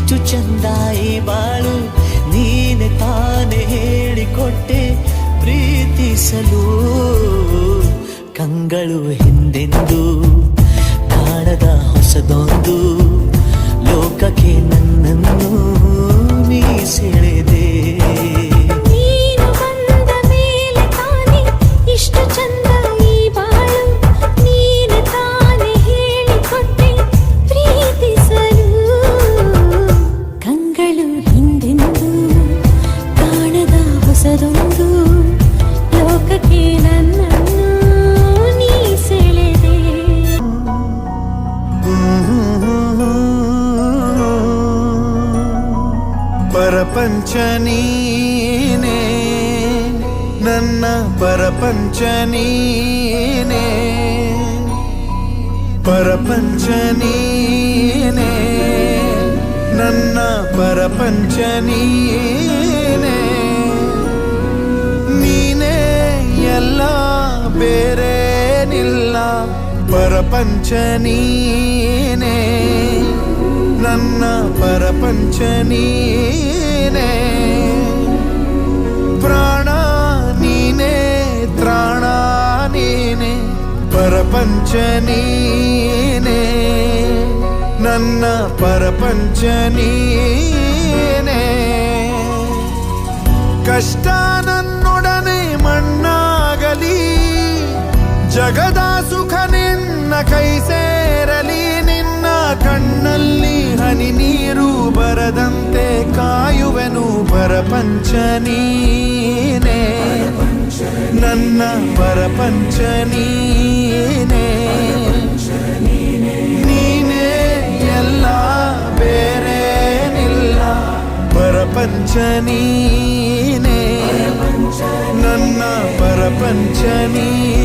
ಎಷ್ಟು ಚಂದಾಯಿ ಬಾಳು ನೀನೆ ತಾನೆ ಹೇಳಿಕೊಟ್ಟೆ ಪ್ರೀತಿಸಲು ಕಂಗಳು ಹಿಂದೆಂದು ಕಾಣದ ಹೊಸದೊಂದು ಲೋಕಕ್ಕೆ ನನ್ನನ್ನು ನೀ ಸೆಳೆದೆ ನೀನು ಬಂದ ಮೇಲೆ ತಾನೆ ಇಷ್ಟು ಚಂದ ಈ ಬಾಳು ನೀನೆ ತಾನೆ ಹೇಳಿಕೊಟ್ಟೆ ಪ್ರೀತಿಸಲು ಕಂಗಳು ಹಿಂದೆಂದು ಕಾಣದ ಹೊಸದೊಂದು ಲೋಕಕ್ಕೆ ನನ್ನನ್ನು ನೀ ಸೆಳೆದೆ ಪರಪಂಚ ನೀನೇ ನನ್ನ ಪರಪಂಚ ನೀನೇ ಪರಪಂಚ ನೀನೇ ನನ್ನ ಪರಪಂಚ ನೀನೇ ನೀನೇ ಎಲ್ಲ ಬೇರೇನಿಲ್ಲ ಪರಪಂಚ ನೀನೇ ನನ್ನ ಪರಪಂಚ ನೀನೇ ಪ್ರಾಣ ನೀನೇ ತ್ರಾಣ ನೀನೇ ಪರಪಂಚ ನೀನೇ ನನ್ನ ಪರಪಂಚ ನೀನೇ ಕಷ್ಟ ನನ್ನೊಡನೆ ಮಣ್ಣಾಗಲಿ ಜಗದ ಸುಖ ನಿನ್ನ ಕೈ ಸೇರಲಿ ನಿನ್ನ ಕಣ್ಣಲ್ಲಿ ಹನಿ ನೀರು ಬರದಂತೆ ಕಾಯುವೆನು ಪರಪಂಚ ನೀನೇ ನನ್ನ ಪರಪಂಚ ನೀನೇ ನೀನೇ ಎಲ್ಲ ಬೇರೇನಿಲ್ಲ ಪರಪಂಚ ನೀನೇ ನನ್ನ ಪರಪಂಚ ನೀನೇ